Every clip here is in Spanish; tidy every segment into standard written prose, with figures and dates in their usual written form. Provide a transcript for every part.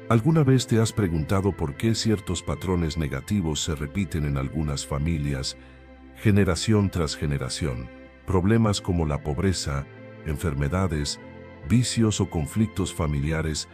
¿Alguna vez te has preguntado por qué ciertos patrones negativos se repiten en algunas familias, generación tras generación? Problemas como la pobreza, enfermedades, vicios o conflictos familiares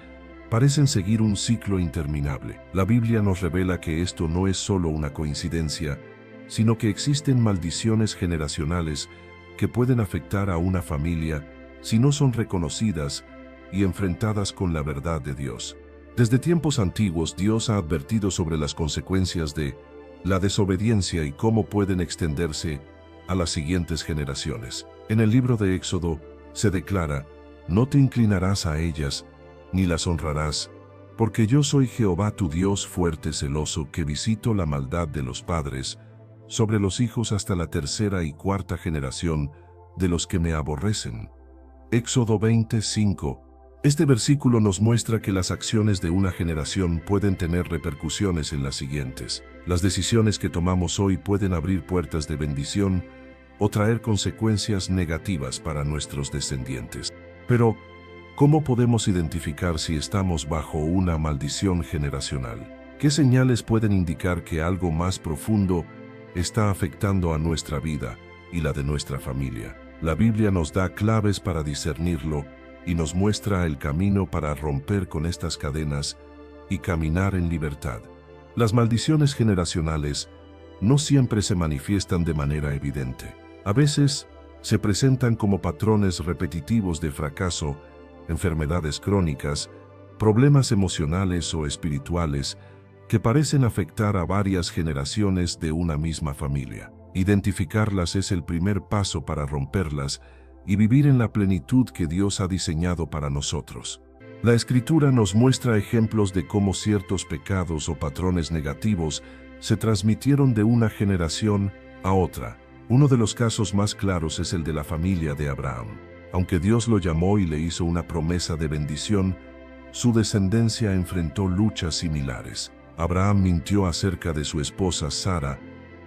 parecen seguir un ciclo interminable. La Biblia nos revela que esto no es solo una coincidencia, sino que existen maldiciones generacionales que pueden afectar a una familia si no son reconocidas y enfrentadas con la verdad de Dios. Desde tiempos antiguos, Dios ha advertido sobre las consecuencias de la desobediencia y cómo pueden extenderse a las siguientes generaciones. En el libro de Éxodo se declara: no te inclinarás a ellas, ni las honrarás, porque yo soy Jehová tu Dios fuerte celoso, que visito la maldad de los padres sobre los hijos hasta la tercera y cuarta generación de los que me aborrecen. Éxodo 25. Este versículo nos muestra que las acciones de una generación pueden tener repercusiones en las siguientes. Las decisiones que tomamos hoy pueden abrir puertas de bendición o traer consecuencias negativas para nuestros descendientes. Pero, ¿cómo podemos identificar si estamos bajo una maldición generacional? ¿Qué señales pueden indicar que algo más profundo está afectando a nuestra vida y la de nuestra familia? La Biblia nos da claves para discernirlo y nos muestra el camino para romper con estas cadenas y caminar en libertad. Las maldiciones generacionales no siempre se manifiestan de manera evidente. A veces se presentan como patrones repetitivos de fracaso, enfermedades crónicas, problemas emocionales o espirituales que parecen afectar a varias generaciones de una misma familia. Identificarlas es el primer paso para romperlas y vivir en la plenitud que Dios ha diseñado para nosotros. La Escritura nos muestra ejemplos de cómo ciertos pecados o patrones negativos se transmitieron de una generación a otra. Uno de los casos más claros es el de la familia de Abraham. Aunque Dios lo llamó y le hizo una promesa de bendición, su descendencia enfrentó luchas similares. Abraham mintió acerca de su esposa Sara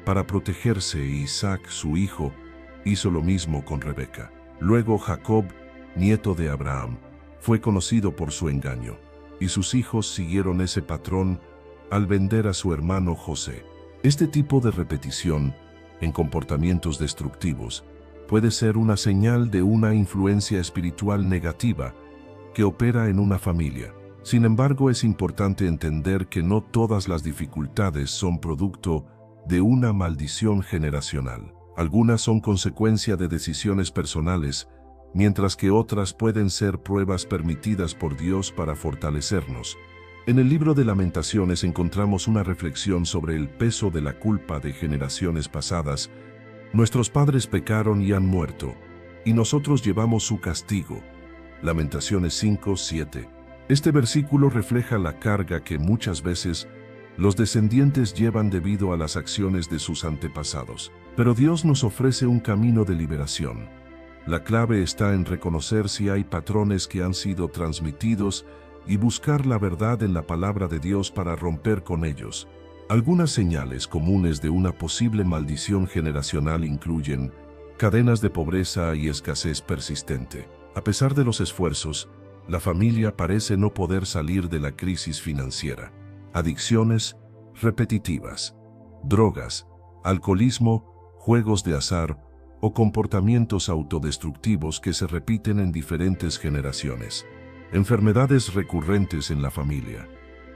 para protegerse, y Isaac, su hijo, hizo lo mismo con Rebeca. Luego Jacob, nieto de Abraham, fue conocido por su engaño, y sus hijos siguieron ese patrón al vender a su hermano José. Este tipo de repetición en comportamientos destructivos puede ser una señal de una influencia espiritual negativa que opera en una familia. Sin embargo, es importante entender que no todas las dificultades son producto de una maldición generacional. Algunas son consecuencia de decisiones personales, mientras que otras pueden ser pruebas permitidas por Dios para fortalecernos. En el libro de Lamentaciones encontramos una reflexión sobre el peso de la culpa de generaciones pasadas. Nuestros padres pecaron y han muerto, y nosotros llevamos su castigo. Lamentaciones 5:7. Este versículo refleja la carga que muchas veces los descendientes llevan debido a las acciones de sus antepasados. Pero Dios nos ofrece un camino de liberación. La clave está en reconocer si hay patrones que han sido transmitidos y buscar la verdad en la palabra de Dios para romper con ellos. Algunas señales comunes de una posible maldición generacional incluyen cadenas de pobreza y escasez persistente. A pesar de los esfuerzos, la familia parece no poder salir de la crisis financiera. Adicciones repetitivas, drogas, alcoholismo, juegos de azar o comportamientos autodestructivos que se repiten en diferentes generaciones. Enfermedades recurrentes en la familia,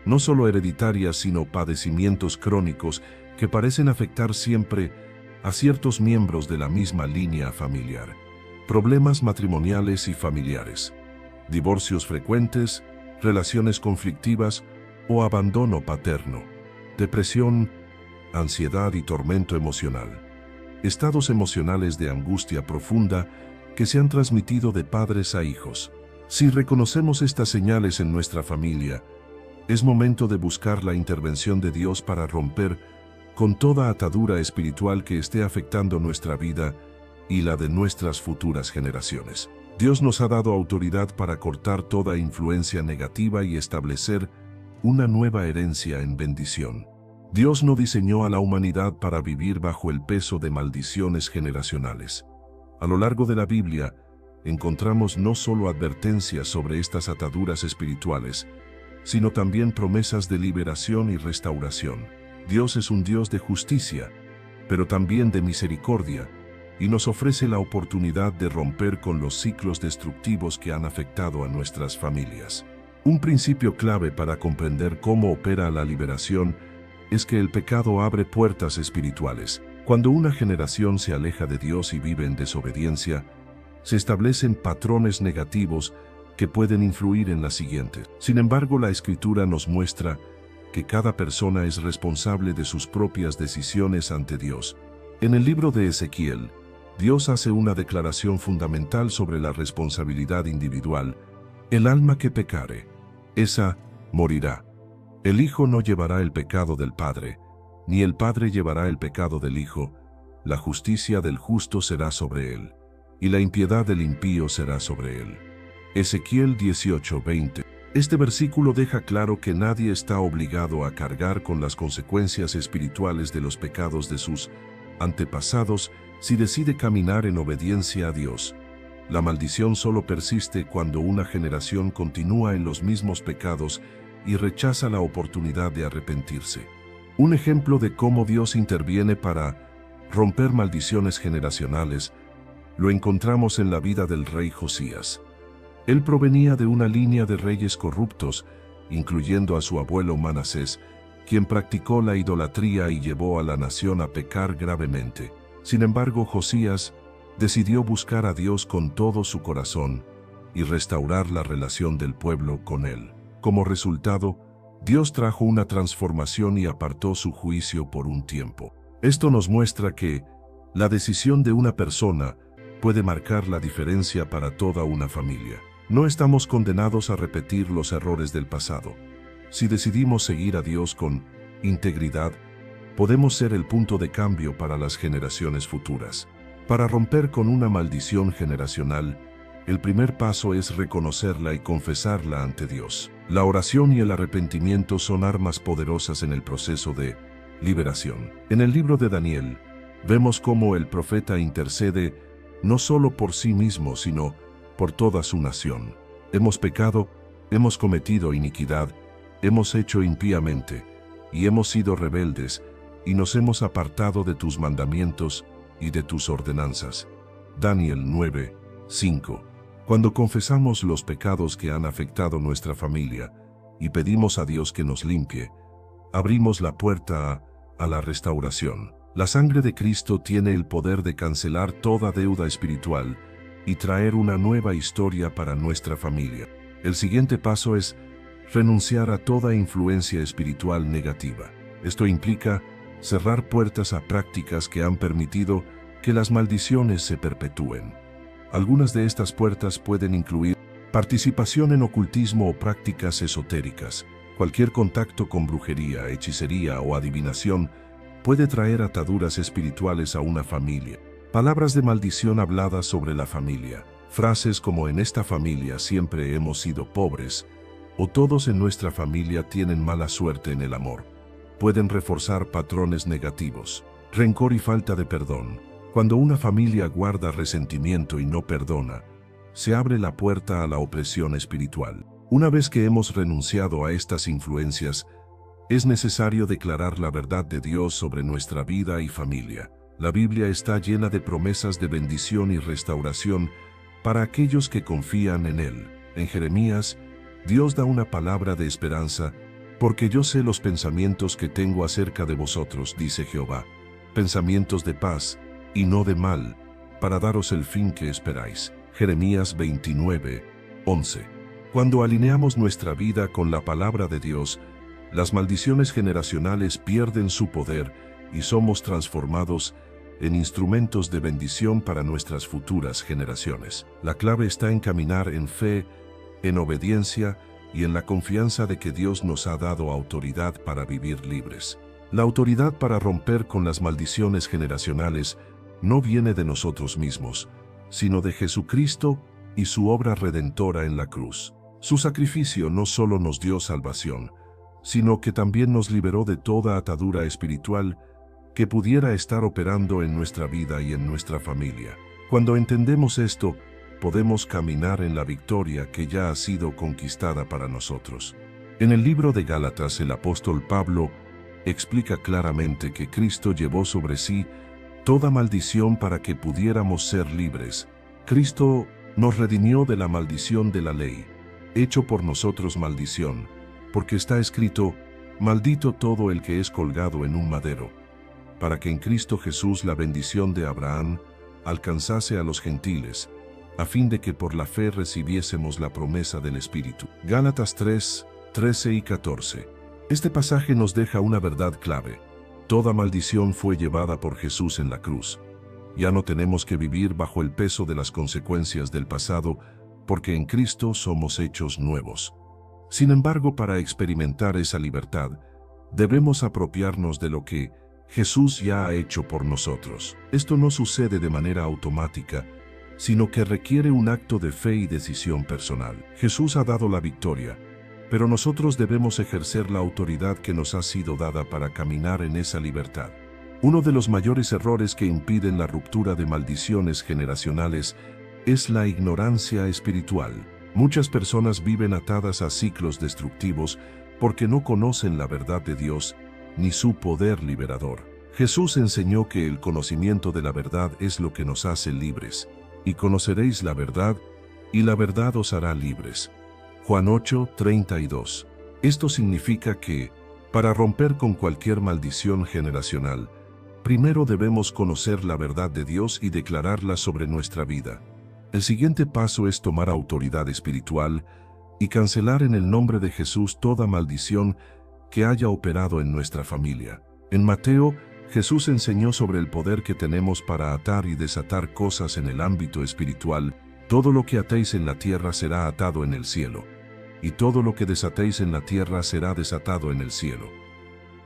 no solo hereditarias sino padecimientos crónicos que parecen afectar siempre a ciertos miembros de la misma línea familiar. Problemas matrimoniales y familiares, divorcios frecuentes, relaciones conflictivas o abandono paterno, depresión, ansiedad y tormento emocional. Estados emocionales de angustia profunda que se han transmitido de padres a hijos. Si reconocemos estas señales en nuestra familia, es momento de buscar la intervención de Dios para romper con toda atadura espiritual que esté afectando nuestra vida y la de nuestras futuras generaciones. Dios nos ha dado autoridad para cortar toda influencia negativa y establecer una nueva herencia en bendición. Dios no diseñó a la humanidad para vivir bajo el peso de maldiciones generacionales. A lo largo de la Biblia, encontramos no solo advertencias sobre estas ataduras espirituales, sino también promesas de liberación y restauración. Dios es un Dios de justicia, pero también de misericordia, y nos ofrece la oportunidad de romper con los ciclos destructivos que han afectado a nuestras familias. Un principio clave para comprender cómo opera la liberación es que el pecado abre puertas espirituales. Cuando una generación se aleja de Dios y vive en desobediencia, se establecen patrones negativos que pueden influir en la siguiente. Sin embargo, la Escritura nos muestra que cada persona es responsable de sus propias decisiones ante Dios. En el libro de Ezequiel, Dios hace una declaración fundamental sobre la responsabilidad individual. El alma que pecare, esa morirá. El Hijo no llevará el pecado del Padre, ni el Padre llevará el pecado del Hijo. La justicia del justo será sobre él, y la impiedad del impío será sobre él. Ezequiel 18:20. Este versículo deja claro que nadie está obligado a cargar con las consecuencias espirituales de los pecados de sus antepasados si decide caminar en obediencia a Dios. La maldición solo persiste cuando una generación continúa en los mismos pecados y rechaza la oportunidad de arrepentirse. Un ejemplo de cómo Dios interviene para romper maldiciones generacionales lo encontramos en la vida del rey Josías. Él provenía de una línea de reyes corruptos, incluyendo a su abuelo Manasés, quien practicó la idolatría y llevó a la nación a pecar gravemente. Sin embargo, Josías decidió buscar a Dios con todo su corazón y restaurar la relación del pueblo con él. Como resultado, Dios trajo una transformación y apartó su juicio por un tiempo. Esto nos muestra que la decisión de una persona puede marcar la diferencia para toda una familia. No estamos condenados a repetir los errores del pasado. Si decidimos seguir a Dios con integridad, podemos ser el punto de cambio para las generaciones futuras. Para romper con una maldición generacional, el primer paso es reconocerla y confesarla ante Dios. La oración y el arrepentimiento son armas poderosas en el proceso de liberación. En el libro de Daniel, vemos cómo el profeta intercede no solo por sí mismo, sino por toda su nación. Hemos pecado, hemos cometido iniquidad, hemos hecho impíamente, y hemos sido rebeldes, y nos hemos apartado de tus mandamientos y de tus ordenanzas. Daniel 9:5. Cuando confesamos los pecados que han afectado nuestra familia y pedimos a Dios que nos limpie, abrimos la puerta a la restauración. La sangre de Cristo tiene el poder de cancelar toda deuda espiritual y traer una nueva historia para nuestra familia. El siguiente paso es renunciar a toda influencia espiritual negativa. Esto implica cerrar puertas a prácticas que han permitido que las maldiciones se perpetúen. Algunas de estas puertas pueden incluir participación en ocultismo o prácticas esotéricas. Cualquier contacto con brujería, hechicería o adivinación puede traer ataduras espirituales a una familia. Palabras de maldición habladas sobre la familia. Frases como "en esta familia siempre hemos sido pobres" o "todos en nuestra familia tienen mala suerte en el amor" pueden reforzar patrones negativos. Rencor y falta de perdón. Cuando una familia guarda resentimiento y no perdona, se abre la puerta a la opresión espiritual. Una vez que hemos renunciado a estas influencias, es necesario declarar la verdad de Dios sobre nuestra vida y familia. La Biblia está llena de promesas de bendición y restauración para aquellos que confían en Él. En Jeremías, Dios da una palabra de esperanza: porque yo sé los pensamientos que tengo acerca de vosotros, dice Jehová, pensamientos de paz y no de mal, para daros el fin que esperáis. Jeremías 29:11. Cuando alineamos nuestra vida con la palabra de Dios, las maldiciones generacionales pierden su poder y somos transformados en instrumentos de bendición para nuestras futuras generaciones. La clave está en caminar en fe, en obediencia y en la confianza de que Dios nos ha dado autoridad para vivir libres. La autoridad para romper con las maldiciones generacionales no viene de nosotros mismos, sino de Jesucristo y su obra redentora en la cruz. Su sacrificio no solo nos dio salvación, sino que también nos liberó de toda atadura espiritual que pudiera estar operando en nuestra vida y en nuestra familia. Cuando entendemos esto, podemos caminar en la victoria que ya ha sido conquistada para nosotros. En el libro de Gálatas, el apóstol Pablo explica claramente que Cristo llevó sobre sí toda maldición para que pudiéramos ser libres. Cristo nos redimió de la maldición de la ley, hecho por nosotros maldición, porque está escrito: maldito todo el que es colgado en un madero, para que en Cristo Jesús la bendición de Abraham alcanzase a los gentiles, a fin de que por la fe recibiésemos la promesa del Espíritu. Gálatas 3, 13 y 14. Este pasaje nos deja una verdad clave. Toda maldición fue llevada por Jesús en la cruz. Ya no tenemos que vivir bajo el peso de las consecuencias del pasado, porque en Cristo somos hechos nuevos. Sin embargo, para experimentar esa libertad, debemos apropiarnos de lo que Jesús ya ha hecho por nosotros. Esto no sucede de manera automática, sino que requiere un acto de fe y decisión personal. Jesús ha dado la victoria, pero nosotros debemos ejercer la autoridad que nos ha sido dada para caminar en esa libertad. Uno de los mayores errores que impiden la ruptura de maldiciones generacionales es la ignorancia espiritual. Muchas personas viven atadas a ciclos destructivos porque no conocen la verdad de Dios ni su poder liberador. Jesús enseñó que el conocimiento de la verdad es lo que nos hace libres, y conoceréis la verdad, y la verdad os hará libres. Juan 8, 32. Esto significa que, para romper con cualquier maldición generacional, primero debemos conocer la verdad de Dios y declararla sobre nuestra vida. El siguiente paso es tomar autoridad espiritual y cancelar en el nombre de Jesús toda maldición que haya operado en nuestra familia. En Mateo, Jesús enseñó sobre el poder que tenemos para atar y desatar cosas en el ámbito espiritual. Todo lo que atéis en la tierra será atado en el cielo, y todo lo que desatéis en la tierra será desatado en el cielo.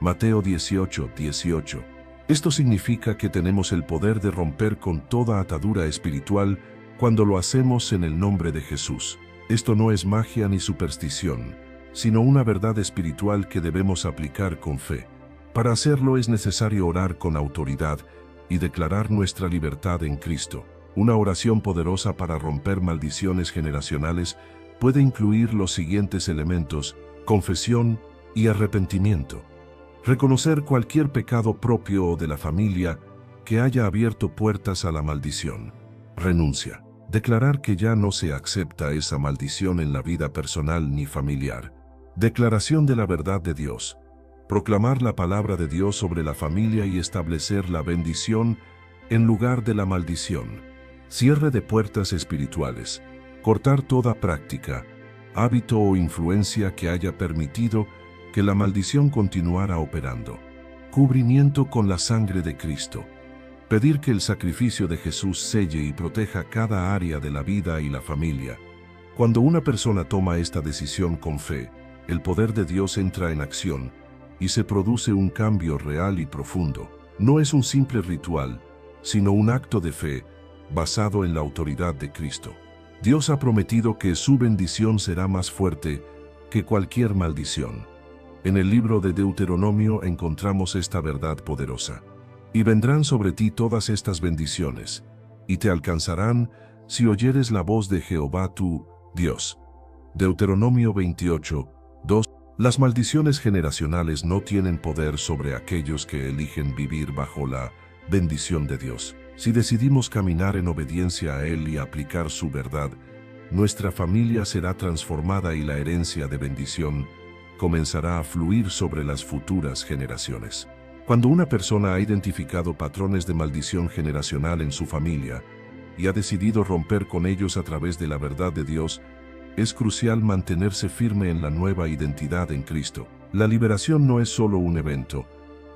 Mateo 18, 18. Esto significa que tenemos el poder de romper con toda atadura espiritual cuando lo hacemos en el nombre de Jesús. Esto no es magia ni superstición, sino una verdad espiritual que debemos aplicar con fe. Para hacerlo es necesario orar con autoridad y declarar nuestra libertad en Cristo. Una oración poderosa para romper maldiciones generacionales puede incluir los siguientes elementos: confesión y arrepentimiento. Reconocer cualquier pecado propio o de la familia que haya abierto puertas a la maldición. Renuncia. Declarar que ya no se acepta esa maldición en la vida personal ni familiar. Declaración de la verdad de Dios. Proclamar la palabra de Dios sobre la familia y establecer la bendición en lugar de la maldición. Cierre de puertas espirituales. Cortar toda práctica, hábito o influencia que haya permitido que la maldición continuara operando. Cubrimiento con la sangre de Cristo. Pedir que el sacrificio de Jesús selle y proteja cada área de la vida y la familia. Cuando una persona toma esta decisión con fe, el poder de Dios entra en acción y se produce un cambio real y profundo. No es un simple ritual, sino un acto de fe basado en la autoridad de Cristo. Dios ha prometido que su bendición será más fuerte que cualquier maldición. En el libro de Deuteronomio encontramos esta verdad poderosa. Y vendrán sobre ti todas estas bendiciones, y te alcanzarán si oyeres la voz de Jehová tu Dios. Deuteronomio 28, 2. Las maldiciones generacionales no tienen poder sobre aquellos que eligen vivir bajo la bendición de Dios. Si decidimos caminar en obediencia a Él y aplicar su verdad, nuestra familia será transformada y la herencia de bendición comenzará a fluir sobre las futuras generaciones. Cuando una persona ha identificado patrones de maldición generacional en su familia y ha decidido romper con ellos a través de la verdad de Dios, es crucial mantenerse firme en la nueva identidad en Cristo. La liberación no es solo un evento,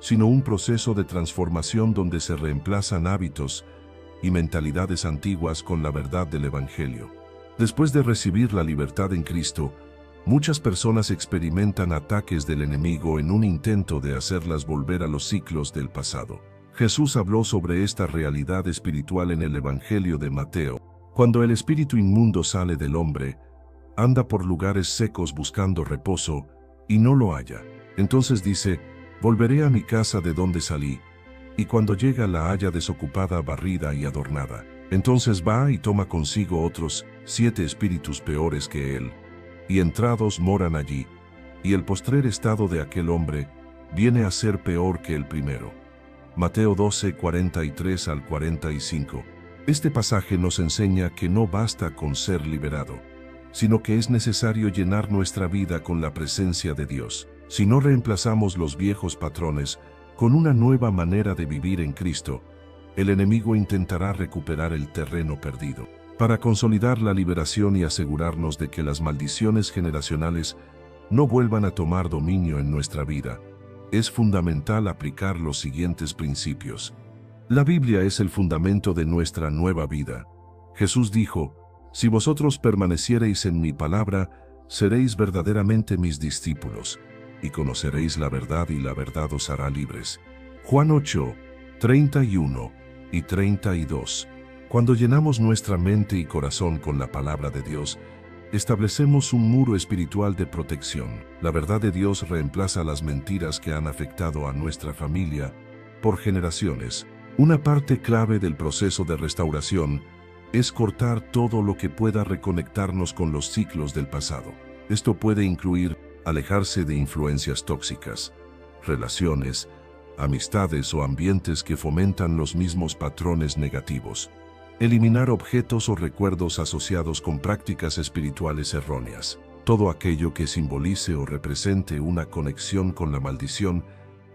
sino un proceso de transformación donde se reemplazan hábitos y mentalidades antiguas con la verdad del Evangelio. Después de recibir la libertad en Cristo, muchas personas experimentan ataques del enemigo en un intento de hacerlas volver a los ciclos del pasado. Jesús habló sobre esta realidad espiritual en el Evangelio de Mateo. Cuando el espíritu inmundo sale del hombre, anda por lugares secos buscando reposo y no lo halla. Entonces dice: volveré a mi casa de donde salí, y cuando llega la halla desocupada, barrida y adornada. Entonces va y toma consigo otros 7 espíritus peores que él, y entrados moran allí. y el postrer estado de aquel hombre viene a ser peor que el primero. Mateo 12, 43 al 45. Este pasaje nos enseña que no basta con ser liberado, sino que es necesario llenar nuestra vida con la presencia de Dios. Si no reemplazamos los viejos patrones con una nueva manera de vivir en Cristo, el enemigo intentará recuperar el terreno perdido. Para consolidar la liberación y asegurarnos de que las maldiciones generacionales no vuelvan a tomar dominio en nuestra vida, es fundamental aplicar los siguientes principios. La Biblia es el fundamento de nuestra nueva vida. Jesús dijo: «Si vosotros permaneciereis en mi palabra, seréis verdaderamente mis discípulos, y conoceréis la verdad y la verdad os hará libres». Juan 8, 31 y 32. Cuando llenamos nuestra mente y corazón con la palabra de Dios, establecemos un muro espiritual de protección. La verdad de Dios reemplaza las mentiras que han afectado a nuestra familia por generaciones. Una parte clave del proceso de restauración es cortar todo lo que pueda reconectarnos con los ciclos del pasado. Esto puede incluir alejarse de influencias tóxicas, relaciones, amistades o ambientes que fomentan los mismos patrones negativos. Eliminar objetos o recuerdos asociados con prácticas espirituales erróneas. Todo aquello que simbolice o represente una conexión con la maldición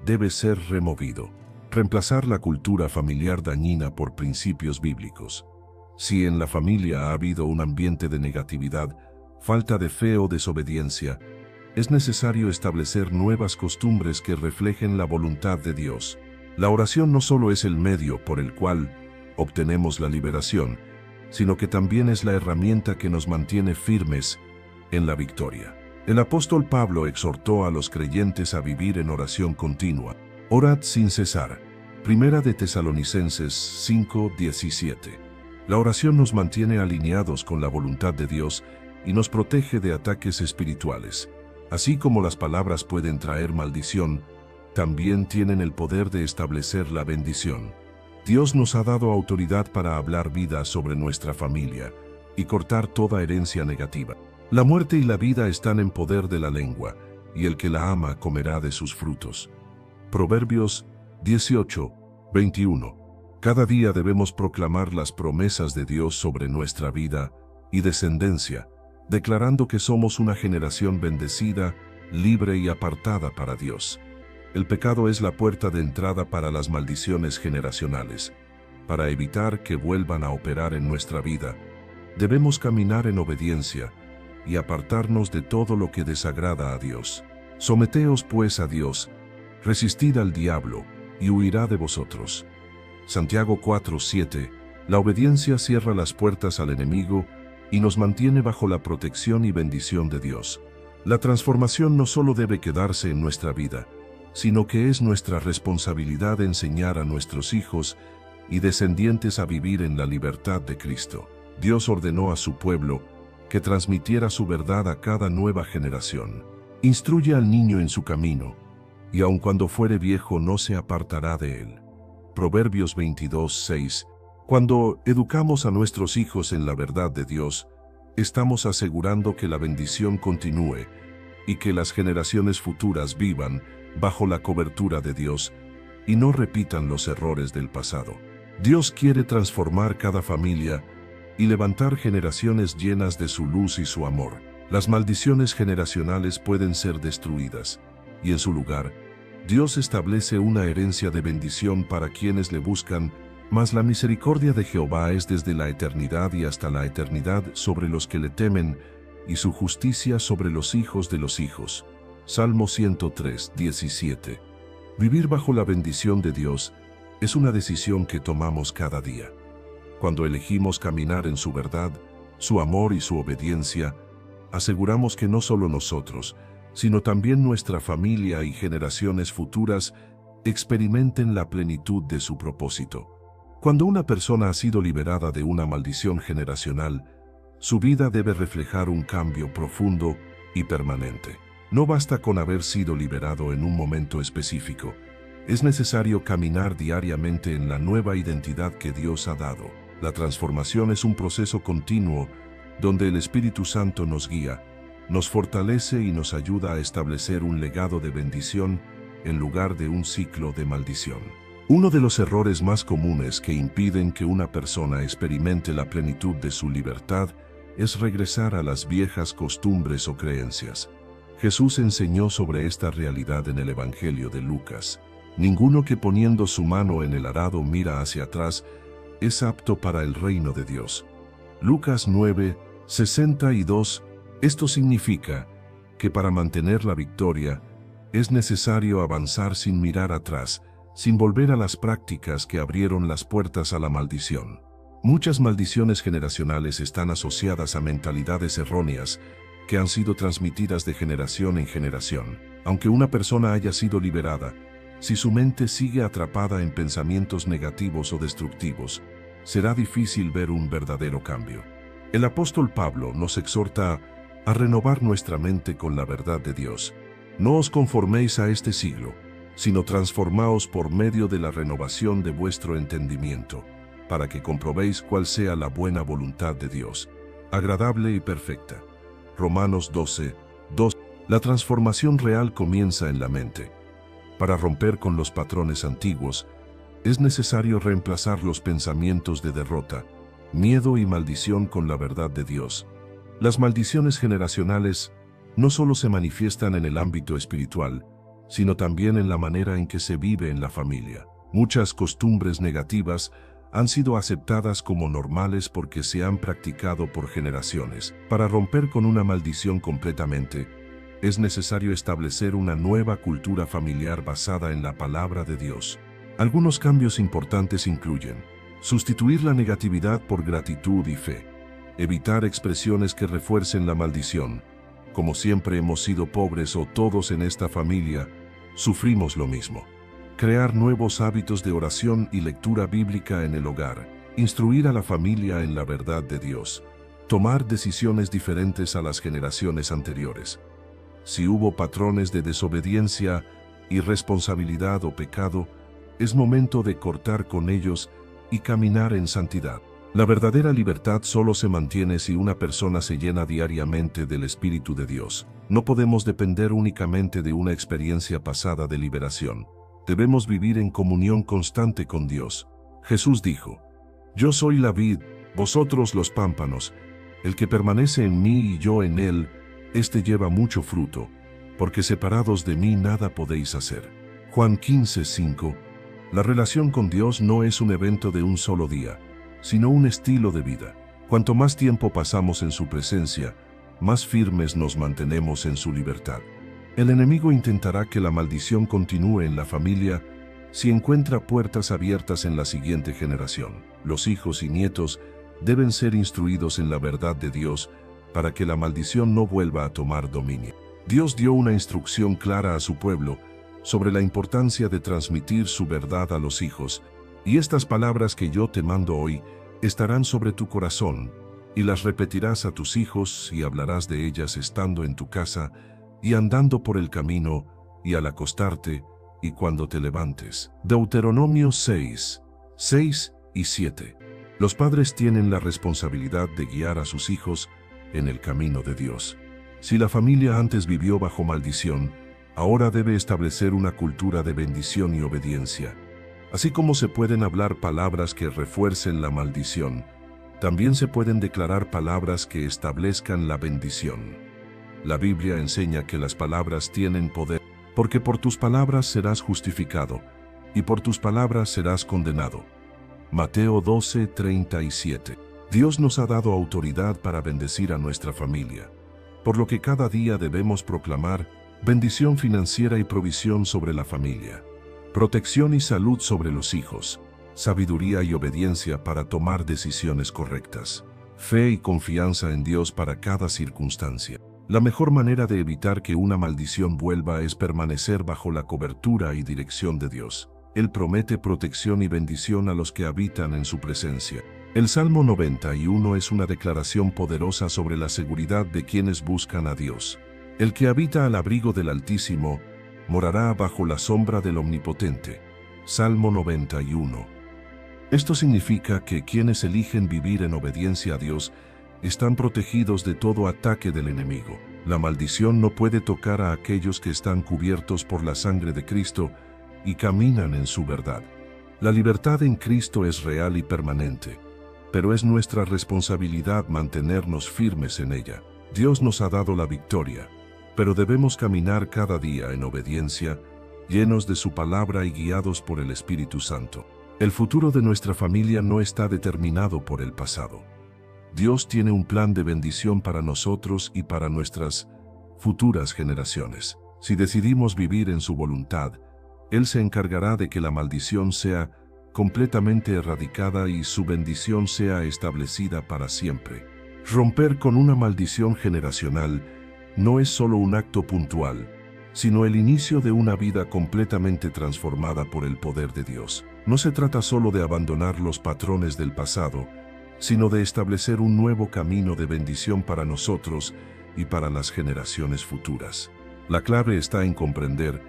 debe ser removido. Reemplazar la cultura familiar dañina por principios bíblicos. Si en la familia ha habido un ambiente de negatividad, falta de fe o desobediencia, es necesario establecer nuevas costumbres que reflejen la voluntad de Dios. La oración no solo es el medio por el cual obtenemos la liberación, sino que también es la herramienta que nos mantiene firmes en la victoria. El apóstol Pablo exhortó a los creyentes a vivir en oración continua. Orad sin cesar. Primera de Tesalonicenses 5:17. La oración nos mantiene alineados con la voluntad de Dios y nos protege de ataques espirituales. Así como las palabras pueden traer maldición, también tienen el poder de establecer la bendición. Dios nos ha dado autoridad para hablar vida sobre nuestra familia y cortar toda herencia negativa. La muerte y la vida están en poder de la lengua, y el que la ama comerá de sus frutos. Proverbios 18:21. Cada día debemos proclamar las promesas de Dios sobre nuestra vida y descendencia, declarando que somos una generación bendecida, libre y apartada para Dios. El pecado es la puerta de entrada para las maldiciones generacionales. Para evitar que vuelvan a operar en nuestra vida, debemos caminar en obediencia y apartarnos de todo lo que desagrada a Dios. Someteos pues a Dios, resistid al diablo, y huirá de vosotros. Santiago 4:7. La obediencia cierra las puertas al enemigo y nos mantiene bajo la protección y bendición de Dios. La transformación no solo debe quedarse en nuestra vida, sino que es nuestra responsabilidad enseñar a nuestros hijos y descendientes a vivir en la libertad de Cristo. Dios ordenó a su pueblo que transmitiera su verdad a cada nueva generación. Instruye al niño en su camino, y aun cuando fuere viejo no se apartará de él. Proverbios 22:6. Cuando educamos a nuestros hijos en la verdad de Dios, estamos asegurando que la bendición continúe y que las generaciones futuras vivan bajo la cobertura de Dios y no repitan los errores del pasado. Dios quiere transformar cada familia y levantar generaciones llenas de su luz y su amor. Las maldiciones generacionales pueden ser destruidas, y en su lugar, Dios establece una herencia de bendición para quienes le buscan, mas la misericordia de Jehová es desde la eternidad y hasta la eternidad sobre los que le temen, y su justicia sobre los hijos de los hijos. Salmo 103:17. Vivir bajo la bendición de Dios es una decisión que tomamos cada día. Cuando elegimos caminar en su verdad, su amor y su obediencia, aseguramos que no solo nosotros, sino también nuestra familia y generaciones futuras experimenten la plenitud de su propósito. Cuando una persona ha sido liberada de una maldición generacional, su vida debe reflejar un cambio profundo y permanente. No basta con haber sido liberado en un momento específico. Es necesario caminar diariamente en la nueva identidad que Dios ha dado. La transformación es un proceso continuo donde el Espíritu Santo nos guía, nos fortalece y nos ayuda a establecer un legado de bendición en lugar de un ciclo de maldición. Uno de los errores más comunes que impiden que una persona experimente la plenitud de su libertad es regresar a las viejas costumbres o creencias. Jesús enseñó sobre esta realidad en el Evangelio de Lucas. Ninguno que poniendo su mano en el arado mira hacia atrás es apto para el reino de Dios. Lucas 9, 62. Esto significa que para mantener la victoria es necesario avanzar sin mirar atrás, sin volver a las prácticas que abrieron las puertas a la maldición. Muchas maldiciones generacionales están asociadas a mentalidades erróneas que han sido transmitidas de generación en generación. Aunque una persona haya sido liberada, si su mente sigue atrapada en pensamientos negativos o destructivos, será difícil ver un verdadero cambio. El apóstol Pablo nos exhorta a renovar nuestra mente con la verdad de Dios. No os conforméis a este siglo, sino transformaos por medio de la renovación de vuestro entendimiento, para que comprobéis cuál sea la buena voluntad de Dios, agradable y perfecta. Romanos 12, 2. La transformación real comienza en la mente. Para romper con los patrones antiguos, es necesario reemplazar los pensamientos de derrota, miedo y maldición con la verdad de Dios. Las maldiciones generacionales no solo se manifiestan en el ámbito espiritual, sino también en la manera en que se vive en la familia. Muchas costumbres negativas han sido aceptadas como normales porque se han practicado por generaciones. Para romper con una maldición completamente, es necesario establecer una nueva cultura familiar basada en la palabra de Dios. Algunos cambios importantes incluyen: sustituir la negatividad por gratitud y fe, evitar expresiones que refuercen la maldición, como siempre hemos sido pobres o todos en esta familia sufrimos lo mismo. Crear nuevos hábitos de oración y lectura bíblica en el hogar. Instruir a la familia en la verdad de Dios. Tomar decisiones diferentes a las generaciones anteriores. Si hubo patrones de desobediencia, irresponsabilidad o pecado, es momento de cortar con ellos y caminar en santidad. La verdadera libertad solo se mantiene si una persona se llena diariamente del Espíritu de Dios. No podemos depender únicamente de una experiencia pasada de liberación. Debemos vivir en comunión constante con Dios. Jesús dijo: Yo soy la vid, vosotros los pámpanos. El que permanece en mí y yo en él, éste lleva mucho fruto, porque separados de mí nada podéis hacer. Juan 15:5. La relación con Dios no es un evento de un solo día, sino un estilo de vida. Cuanto más tiempo pasamos en su presencia, más firmes nos mantenemos en su libertad. El enemigo intentará que la maldición continúe en la familia si encuentra puertas abiertas en la siguiente generación. Los hijos y nietos deben ser instruidos en la verdad de Dios para que la maldición no vuelva a tomar dominio. Dios dio una instrucción clara a su pueblo sobre la importancia de transmitir su verdad a los hijos, y estas palabras que yo te mando hoy estarán sobre tu corazón, y las repetirás a tus hijos y hablarás de ellas estando en tu casa, y andando por el camino, y al acostarte, y cuando te levantes. Deuteronomio 6, 6 y 7. Los padres tienen la responsabilidad de guiar a sus hijos en el camino de Dios. Si la familia antes vivió bajo maldición, ahora debe establecer una cultura de bendición y obediencia. Así como se pueden hablar palabras que refuercen la maldición, también se pueden declarar palabras que establezcan la bendición. La Biblia enseña que las palabras tienen poder, porque por tus palabras serás justificado, y por tus palabras serás condenado. Mateo 12:37. Dios nos ha dado autoridad para bendecir a nuestra familia, por lo que cada día debemos proclamar bendición financiera y provisión sobre la familia, protección y salud sobre los hijos, sabiduría y obediencia para tomar decisiones correctas, fe y confianza en Dios para cada circunstancia. La mejor manera de evitar que una maldición vuelva es permanecer bajo la cobertura y dirección de Dios. Él promete protección y bendición a los que habitan en su presencia. El Salmo 91 es una declaración poderosa sobre la seguridad de quienes buscan a Dios. El que habita al abrigo del Altísimo morará bajo la sombra del Omnipotente. Salmo 91. Esto significa que quienes eligen vivir en obediencia a Dios están protegidos de todo ataque del enemigo. La maldición no puede tocar a aquellos que están cubiertos por la sangre de Cristo y caminan en su verdad. La libertad en Cristo es real y permanente, pero es nuestra responsabilidad mantenernos firmes en ella. Dios nos ha dado la victoria, pero debemos caminar cada día en obediencia, llenos de su palabra y guiados por el Espíritu Santo. El futuro de nuestra familia no está determinado por el pasado. Dios tiene un plan de bendición para nosotros y para nuestras futuras generaciones. Si decidimos vivir en su voluntad, Él se encargará de que la maldición sea completamente erradicada y su bendición sea establecida para siempre. Romper con una maldición generacional no es solo un acto puntual, sino el inicio de una vida completamente transformada por el poder de Dios. No se trata solo de abandonar los patrones del pasado, sino de establecer un nuevo camino de bendición para nosotros y para las generaciones futuras. La clave está en comprender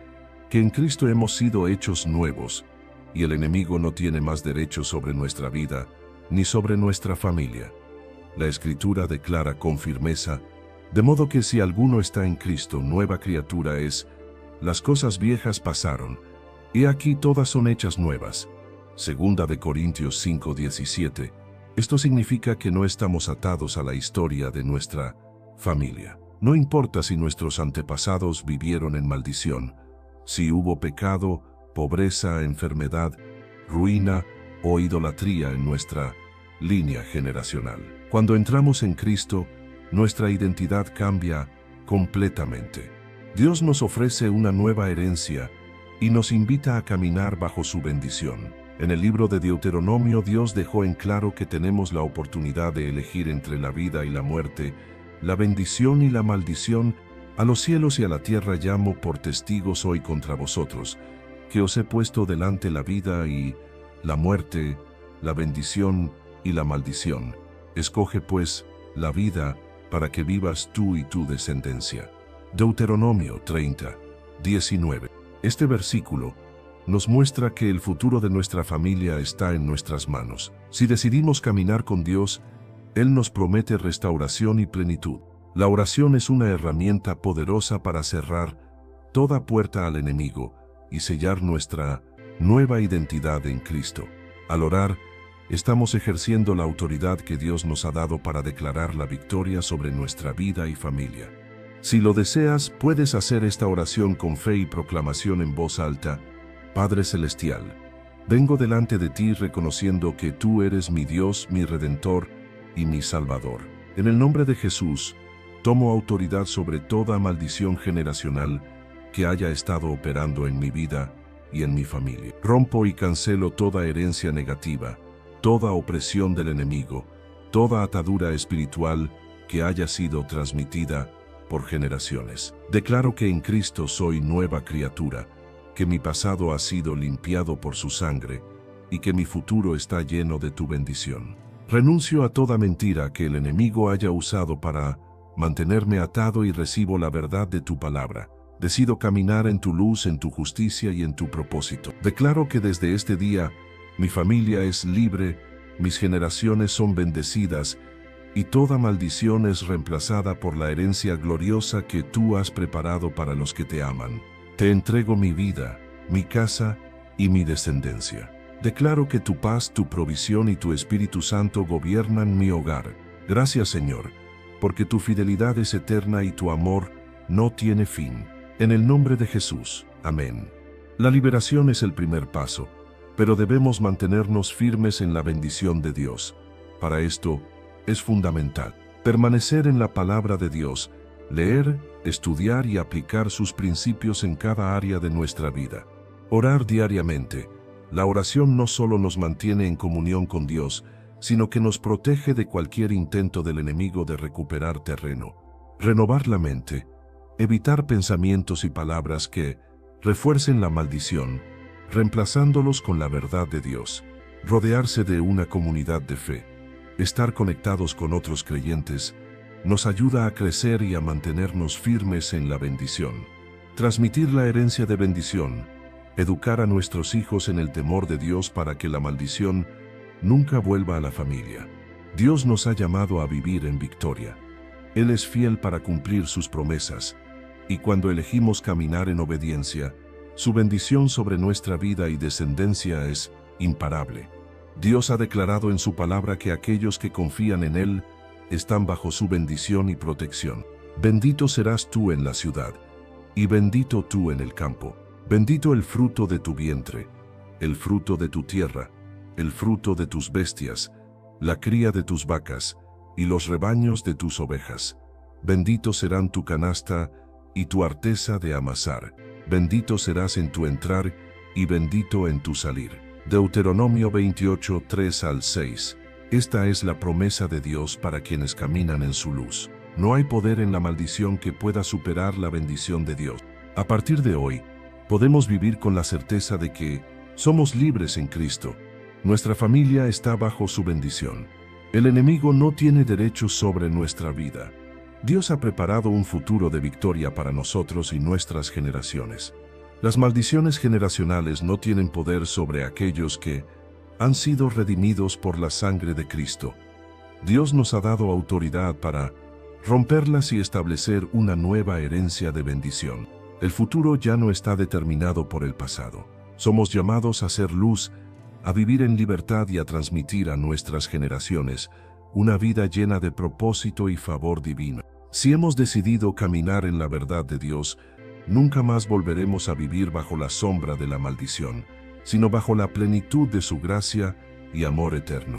que en Cristo hemos sido hechos nuevos, y el enemigo no tiene más derechos sobre nuestra vida, ni sobre nuestra familia. La Escritura declara con firmeza, de modo que si alguno está en Cristo, nueva criatura es, las cosas viejas pasaron, y aquí todas son hechas nuevas. Segunda de Corintios 5:17. Esto significa que no estamos atados a la historia de nuestra familia. No importa si nuestros antepasados vivieron en maldición, si hubo pecado, pobreza, enfermedad, ruina o idolatría en nuestra línea generacional. Cuando entramos en Cristo, nuestra identidad cambia completamente. Dios nos ofrece una nueva herencia y nos invita a caminar bajo su bendición. En el libro de Deuteronomio, Dios dejó en claro que tenemos la oportunidad de elegir entre la vida y la muerte, la bendición y la maldición. A los cielos y a la tierra llamo por testigos hoy contra vosotros, que os he puesto delante la vida y la muerte, la bendición y la maldición. Escoge pues la vida para que vivas tú y tu descendencia. Deuteronomio 30:19. Este versículo nos muestra que el futuro de nuestra familia está en nuestras manos. Si decidimos caminar con Dios, Él nos promete restauración y plenitud. La oración es una herramienta poderosa para cerrar toda puerta al enemigo y sellar nuestra nueva identidad en Cristo. Al orar, estamos ejerciendo la autoridad que Dios nos ha dado para declarar la victoria sobre nuestra vida y familia. Si lo deseas, puedes hacer esta oración con fe y proclamación en voz alta. Padre Celestial, vengo delante de ti reconociendo que tú eres mi Dios, mi Redentor y mi Salvador. En el nombre de Jesús, tomo autoridad sobre toda maldición generacional que haya estado operando en mi vida y en mi familia. Rompo y cancelo toda herencia negativa, toda opresión del enemigo, toda atadura espiritual que haya sido transmitida por generaciones. Declaro que en Cristo soy nueva criatura, que mi pasado ha sido limpiado por su sangre y que mi futuro está lleno de tu bendición. Renuncio a toda mentira que el enemigo haya usado para mantenerme atado y recibo la verdad de tu palabra. Decido caminar en tu luz, en tu justicia y en tu propósito. Declaro que desde este día mi familia es libre, mis generaciones son bendecidas y toda maldición es reemplazada por la herencia gloriosa que tú has preparado para los que te aman. Te entrego mi vida, mi casa y mi descendencia. Declaro que tu paz, tu provisión y tu Espíritu Santo gobiernan mi hogar. Gracias, Señor, porque tu fidelidad es eterna y tu amor no tiene fin. En el nombre de Jesús. Amén. La liberación es el primer paso, pero debemos mantenernos firmes en la bendición de Dios. Para esto, es fundamental permanecer en la palabra de Dios, leer, estudiar y aplicar sus principios en cada área de nuestra vida. Orar diariamente. La oración no solo nos mantiene en comunión con Dios, sino que nos protege de cualquier intento del enemigo de recuperar terreno. Renovar la mente. Evitar pensamientos y palabras que refuercen la maldición, reemplazándolos con la verdad de Dios. Rodearse de una comunidad de fe. Estar conectados con otros creyentes nos ayuda a crecer y a mantenernos firmes en la bendición. Transmitir la herencia de bendición. Educar a nuestros hijos en el temor de Dios para que la maldición nunca vuelva a la familia. Dios nos ha llamado a vivir en victoria. Él es fiel para cumplir sus promesas, y cuando elegimos caminar en obediencia, su bendición sobre nuestra vida y descendencia es imparable. Dios ha declarado en su palabra que aquellos que confían en Él están bajo su bendición y protección. Bendito serás tú en la ciudad, y bendito tú en el campo. Bendito el fruto de tu vientre, el fruto de tu tierra, el fruto de tus bestias, la cría de tus vacas, y los rebaños de tus ovejas. Bendito serán tu canasta y tu arteza de amasar. Bendito serás en tu entrar y bendito en tu salir. Deuteronomio 28, 3 al 6. Esta es la promesa de Dios para quienes caminan en su luz. No hay poder en la maldición que pueda superar la bendición de Dios. A partir de hoy, podemos vivir con la certeza de que somos libres en Cristo. Nuestra familia está bajo su bendición. El enemigo no tiene derecho sobre nuestra vida. Dios ha preparado un futuro de victoria para nosotros y nuestras generaciones. Las maldiciones generacionales no tienen poder sobre aquellos que han sido redimidos por la sangre de Cristo. Dios nos ha dado autoridad para romperlas y establecer una nueva herencia de bendición. El futuro ya no está determinado por el pasado. Somos llamados a ser luz, a vivir en libertad y a transmitir a nuestras generaciones una vida llena de propósito y favor divino. Si hemos decidido caminar en la verdad de Dios, nunca más volveremos a vivir bajo la sombra de la maldición, sino bajo la plenitud de su gracia y amor eterno.